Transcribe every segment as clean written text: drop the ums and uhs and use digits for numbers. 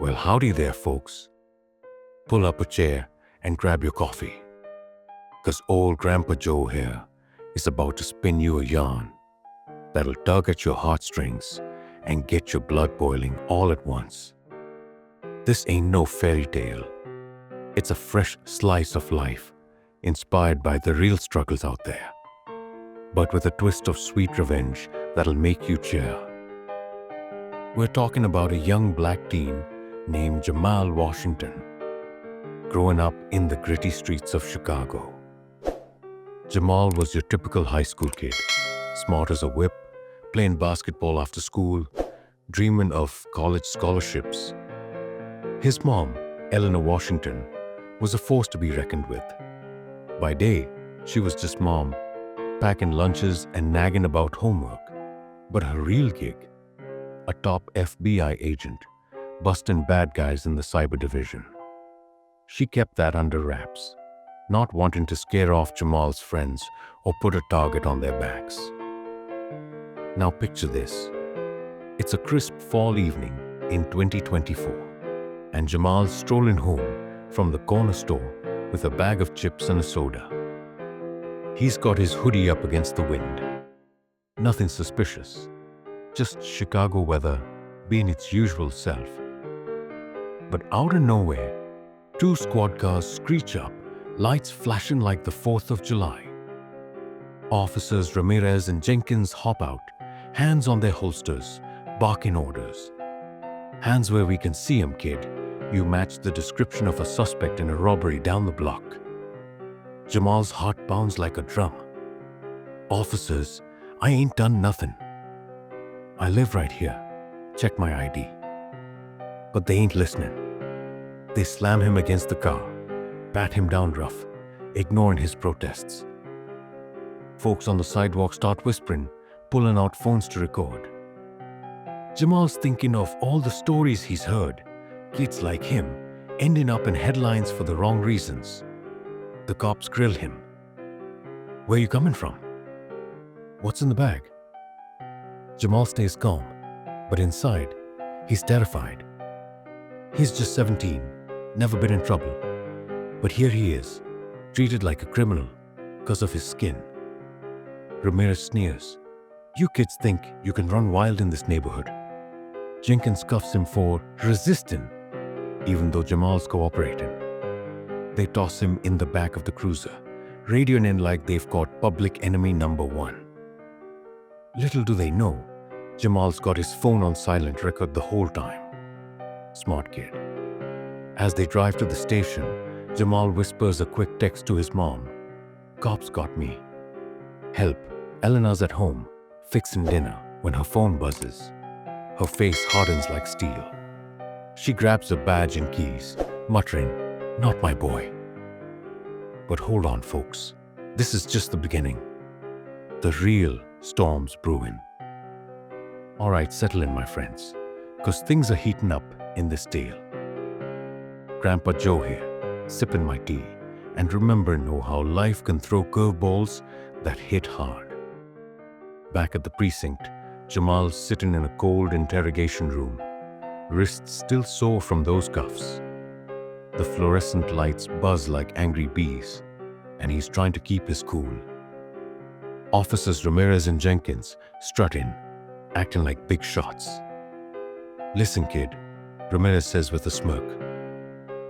Well, howdy there, folks. Pull up a chair and grab your coffee, because old Grandpa Joe here is about to spin you a yarn that'll tug at your heartstrings and get your blood boiling all at once. This ain't no fairy tale. It's a fresh slice of life, inspired by the real struggles out there, but with a twist of sweet revenge that'll make you cheer. We're talking about a young black teen named Jamal Washington, growing up in the gritty streets of Chicago. Jamal was your typical high school kid, smart as a whip, playing basketball after school, dreaming of college scholarships. His mom, Eleanor Washington, was a force to be reckoned with. By day, she was just mom, packing lunches and nagging about homework. But her real gig, a top FBI agent, busting bad guys in the cyber division. She kept that under wraps, not wanting to scare off Jamal's friends or put a target on their backs. Now picture this. It's a crisp fall evening in 2024, and Jamal's strolling home from the corner store with a bag of chips and a soda. He's got his hoodie up against the wind. Nothing suspicious, just Chicago weather being its usual self. But out of nowhere, two squad cars screech up, lights flashing like the 4th of July. Officers Ramirez and Jenkins hop out, hands on their holsters, barking orders. Hands where we can see 'em, kid. You match the description of a suspect in a robbery down the block. Jamal's heart pounds like a drum. Officers, I ain't done nothing. I live right here. Check my ID. But they ain't listening. They slam him against the car, pat him down rough, ignoring his protests. Folks on the sidewalk start whispering, pulling out phones to record. Jamal's thinking of all the stories he's heard, kids like him ending up in headlines for the wrong reasons. The cops grill him. Where you coming from? What's in the bag? Jamal stays calm, but inside, he's terrified. He's just 17, never been in trouble. But here he is, treated like a criminal because of his skin. Ramirez sneers. You kids think you can run wild in this neighborhood. Jenkins cuffs him for resisting, even though Jamal's cooperating. They toss him in the back of the cruiser, radioing in like they've caught public enemy number 1. Little do they know, Jamal's got his phone on silent record the whole time. Smart kid. As they drive to the station, Jamal whispers a quick text to his mom. Cops got me. Help, Eleanor's at home, fixing dinner, when her phone buzzes. Her face hardens like steel. She grabs her badge and keys, muttering, not my boy. But hold on, folks. This is just the beginning. The real storm's brewing. All right, settle in, my friends, because things are heating up in this tale. Grandpa Joe here, sipping my tea, and remembering how life can throw curveballs that hit hard. Back at the precinct, Jamal's sitting in a cold interrogation room, wrists still sore from those cuffs. The fluorescent lights buzz like angry bees, and he's trying to keep his cool. Officers Ramirez and Jenkins strut in, acting like big shots. Listen, kid, Ramirez says with a smirk.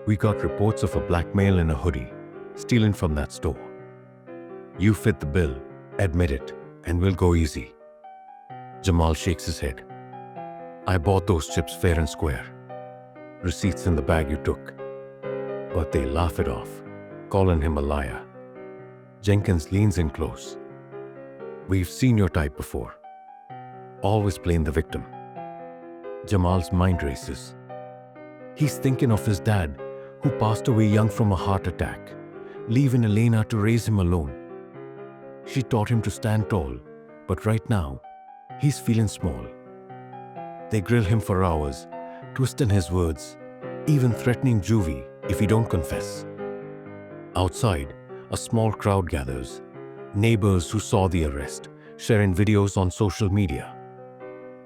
We got reports of a black male in a hoodie, stealing from that store. You fit the bill, admit it, and we'll go easy. Jamal shakes his head. I bought those chips fair and square. Receipts in the bag you took. But they laugh it off, calling him a liar. Jenkins leans in close. We've seen your type before. Always playing the victim. Jamal's mind races. He's thinking of his dad, who passed away young from a heart attack, leaving Elena to raise him alone. She taught him to stand tall, but right now, he's feeling small. They grill him for hours, twisting his words, even threatening juvie if he don't confess. Outside, a small crowd gathers, neighbors who saw the arrest, sharing videos on social media.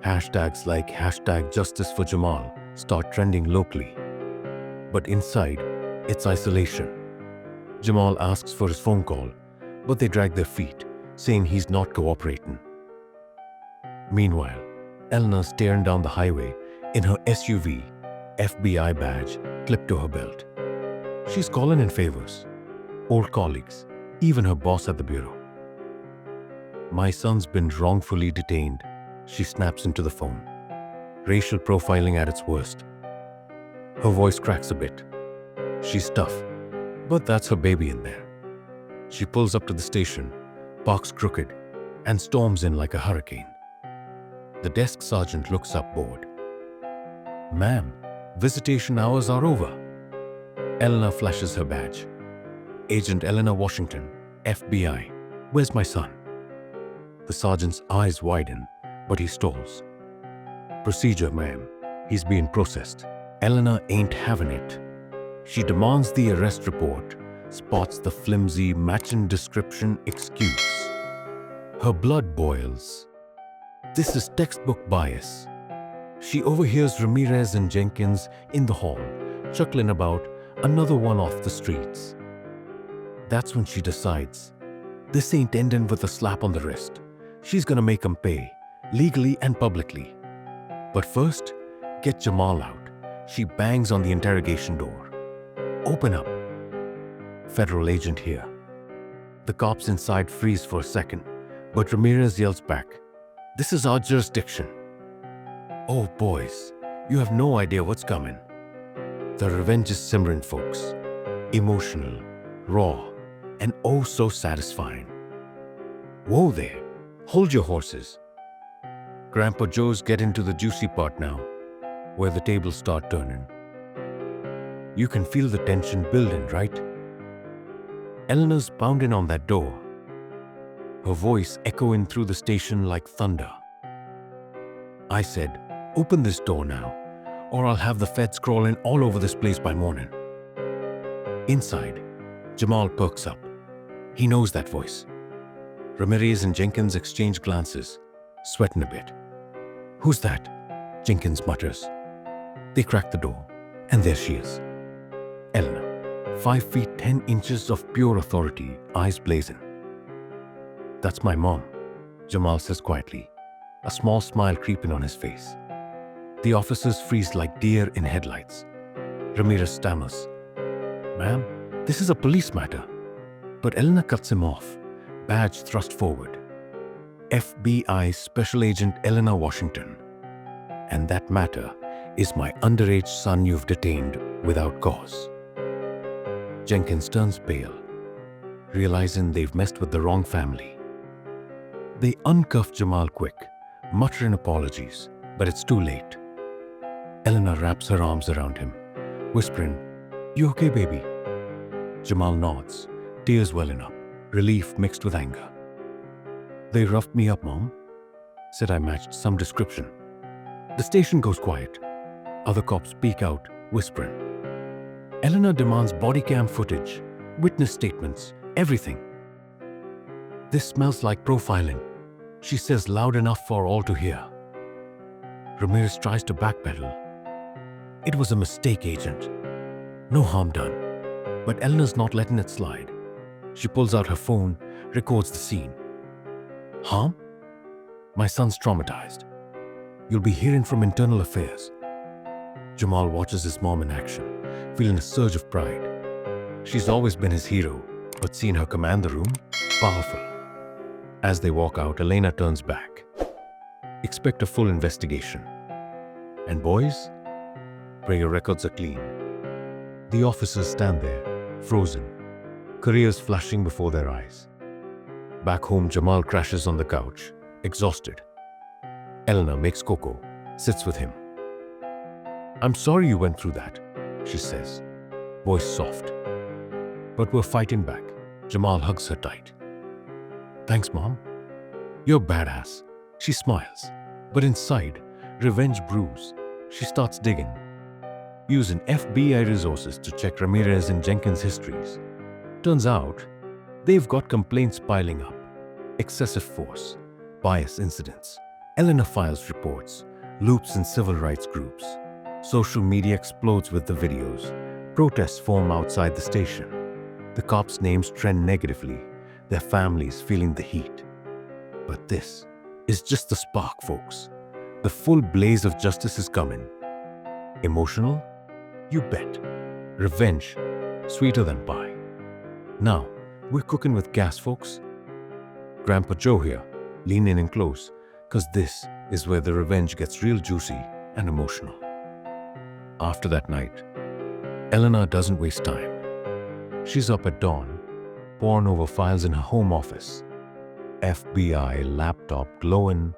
Hashtags like #JusticeForJamal start trending locally. But inside, it's isolation. Jamal asks for his phone call, but they drag their feet, saying he's not cooperating. Meanwhile, Eleanor's staring down the highway in her SUV, FBI badge clipped to her belt. She's calling in favors, old colleagues, even her boss at the bureau. My son's been wrongfully detained, she snaps into the phone. Racial profiling at its worst. Her voice cracks a bit. She's tough, but that's her baby in there. She pulls up to the station, parks crooked, and storms in like a hurricane. The desk sergeant looks up bored. "Ma'am, visitation hours are over." Eleanor flashes her badge. "Agent Eleanor Washington, FBI. Where's my son?" The sergeant's eyes widen, but he stalls. "Procedure, ma'am. He's being processed." Eleanor ain't having it. She demands the arrest report, spots the flimsy matching description excuse. Her blood boils. This is textbook bias. She overhears Ramirez and Jenkins in the hall, chuckling about another one off the streets. That's when she decides, this ain't ending with a slap on the wrist. She's gonna make him pay, legally and publicly. But first, get Jamal out. She bangs on the interrogation door. "Open up." Federal agent here. The cops inside freeze for a second, but Ramirez yells back, "This is our jurisdiction." Oh boys, you have no idea what's coming. The revenge is simmering, folks. Emotional, raw, and oh so satisfying. Whoa there, hold your horses. Grandpa Joe's getting to the juicy part now, where the tables start turning. You can feel the tension building, right? Eleanor's pounding on that door, her voice echoing through the station like thunder. I said, "Open this door now, or I'll have the feds crawling all over this place by morning." Inside, Jamal perks up. He knows that voice. Ramirez and Jenkins exchange glances, sweating a bit. "Who's that?" Jenkins mutters. They crack the door, and there she is. Eleanor, 5 feet 10 inches of pure authority, eyes blazing. "That's my mom," Jamal says quietly, a small smile creeping on his face. The officers freeze like deer in headlights. Ramirez stammers, "Ma'am, this is a police matter." But Eleanor cuts him off, badge thrust forward. "FBI Special Agent Eleanor Washington. And that matter is my underage son you've detained without cause." Jenkins turns pale, realizing they've messed with the wrong family. They uncuff Jamal quick, muttering apologies, but it's too late. Eleanor wraps her arms around him, whispering, "You okay, baby?" Jamal nods, tears welling up, relief mixed with anger. "They roughed me up, Mom," said I matched some description. The station goes quiet. Other cops speak out, whispering. Eleanor demands body cam footage, witness statements, everything. "This smells like profiling," she says loud enough for all to hear. Ramirez tries to backpedal. "It was a mistake, Agent. No harm done." But Eleanor's not letting it slide. She pulls out her phone, records the scene. "Harm? My son's traumatized. You'll be hearing from Internal Affairs." Jamal watches his mom in action, feeling a surge of pride. She's always been his hero, but seeing her command the room, powerful. As they walk out, Elena turns back. "Expect a full investigation. And boys, pray your records are clean." The officers stand there, frozen, careers flashing before their eyes. Back home, Jamal crashes on the couch, exhausted. Eleanor makes cocoa, sits with him. "I'm sorry you went through that," she says, voice soft. "But we're fighting back." Jamal hugs her tight. "Thanks, Mom. You're badass." She smiles, but inside, revenge brews. She starts digging, using FBI resources to check Ramirez and Jenkins' histories. Turns out, they've got complaints piling up. Excessive force, bias incidents. Eleanor files reports, loops in civil rights groups. Social media explodes with the videos. Protests form outside the station. The cops' names trend negatively, their families feeling the heat. But this is just the spark, folks. The full blaze of justice is coming. Emotional? You bet. Revenge? Sweeter than pie. Now, we're cooking with gas, folks. Grandpa Joe here. Lean in and close, because this is where the revenge gets real juicy and emotional. After that night, Eleanor doesn't waste time. She's up at dawn, poring over files in her home office. FBI laptop glowing,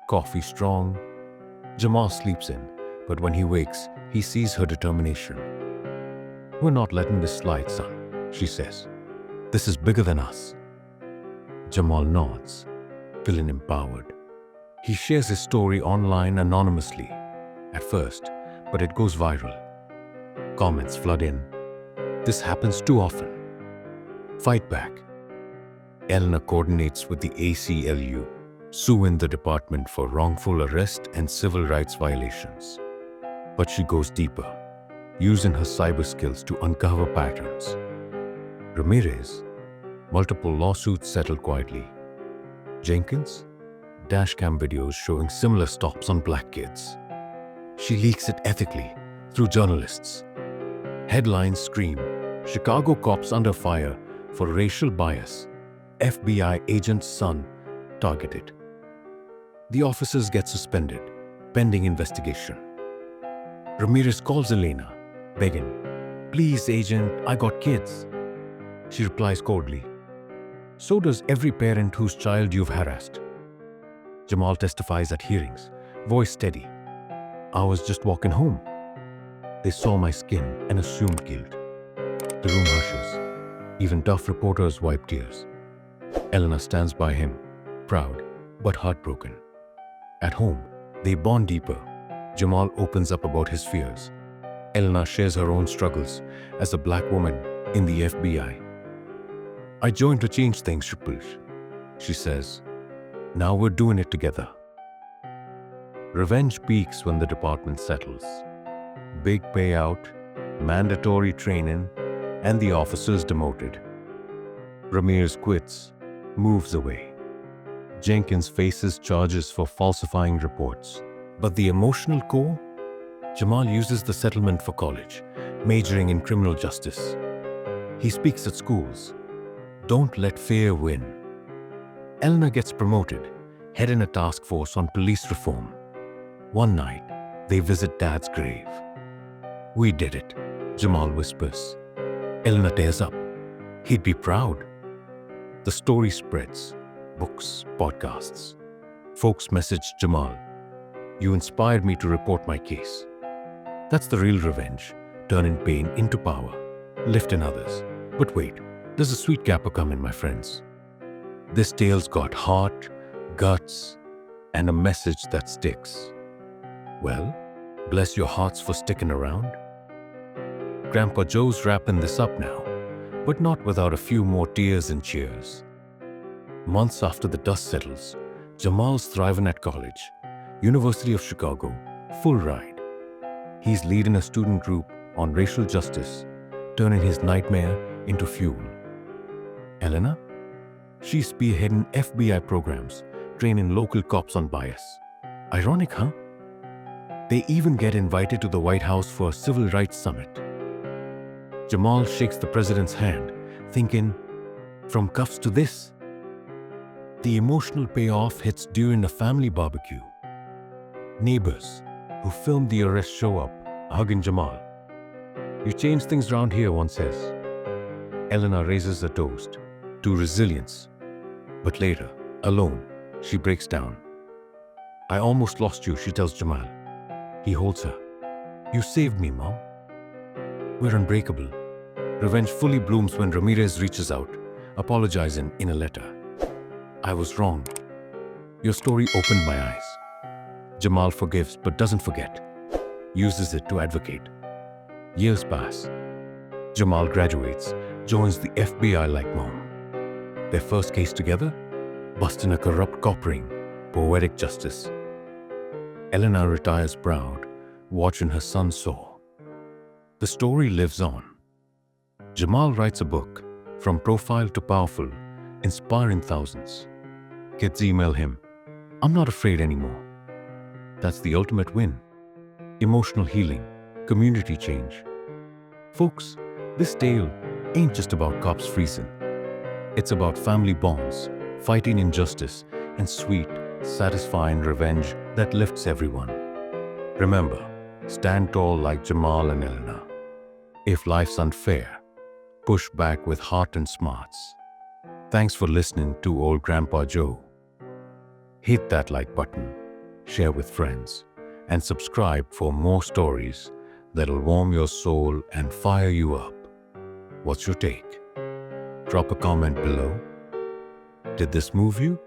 coffee strong. Jamal sleeps in, but when he wakes, he sees her determination. "We're not letting this slide, son," she says. "This is bigger than us." Jamal nods, feeling empowered. He shares his story online anonymously, at first, but it goes viral. Comments flood in. "This happens too often. Fight back." Eleanor coordinates with the ACLU, suing the department for wrongful arrest and civil rights violations. But she goes deeper, using her cyber skills to uncover patterns. Ramirez, multiple lawsuits settled quietly. Jenkins, dashcam videos showing similar stops on black kids. She leaks it ethically through journalists. Headlines scream, "Chicago cops under fire for racial bias. FBI agent's son targeted." The officers get suspended, pending investigation. Ramirez calls Elena, begging, "Please, agent, I got kids." She replies coldly, "So does every parent whose child you've harassed." Jamal testifies at hearings, voice steady. "I was just walking home. They saw my skin and assumed guilt." The room hushes. Even tough reporters wipe tears. Eleanor stands by him, proud but heartbroken. At home, they bond deeper. Jamal opens up about his fears. Eleanor shares her own struggles as a black woman in the FBI. "I joined to change things, Shripush," she says. "Now we're doing it together." Revenge peaks when the department settles. Big payout, mandatory training, and the officers demoted. Ramirez quits, moves away. Jenkins faces charges for falsifying reports. But the emotional core? Jamal uses the settlement for college, majoring in criminal justice. He speaks at schools. Don't let fear win. Eleanor gets promoted, heading a task force on police reform. One night, they visit Dad's grave. "We did it," Jamal whispers. Eleanor tears up. He'd be proud. The story spreads. Books, podcasts. Folks message Jamal, "You inspired me to report my case." That's the real revenge, turning pain into power, lifting others. But wait, there's a sweet capper coming, my friends. This tale's got heart, guts, and a message that sticks. Well, bless your hearts for sticking around. Grandpa Joe's wrapping this up now, but not without a few more tears and cheers. Months after the dust settles, Jamal's thriving at college, University of Chicago, full ride. He's leading a student group on racial justice, turning his nightmare into fuel. Eleanor? She's spearheading FBI programs, training local cops on bias. Ironic, huh? They even get invited to the White House for a civil rights summit. Jamal shakes the president's hand, thinking, from cuffs to this. The emotional payoff hits during a family barbecue. Neighbors who filmed the arrest show up, hugging Jamal. "You changed things around here," one says. Eleanor raises a toast to resilience. But later, alone, she breaks down. "I almost lost you," she tells Jamal. He holds her. "You saved me, Mom." We're unbreakable. Revenge fully blooms when Ramirez reaches out, apologizing in a letter. "I was wrong. Your story opened my eyes." Jamal forgives but doesn't forget. Uses it to advocate. Years pass. Jamal graduates, joins the FBI like Mom. Their first case together? Busting a corrupt cop ring. Poetic justice. Eleanor retires proud, watching her son soar. The story lives on. Jamal writes a book, From Profile to Powerful, inspiring thousands. Kids email him, "I'm not afraid anymore." That's the ultimate win. Emotional healing, community change. Folks, this tale ain't just about cops freezing. It's about family bonds, fighting injustice, and sweet, satisfying revenge that lifts everyone. Remember, stand tall like Jamal and Elena. If life's unfair, push back with heart and smarts. Thanks for listening to Old Grandpa Joe. Hit that like button, share with friends, and subscribe for more stories that'll warm your soul and fire you up. What's your take? Drop a comment below. Did this move you?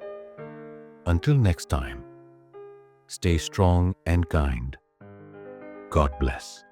Until next time, stay strong and kind. God bless.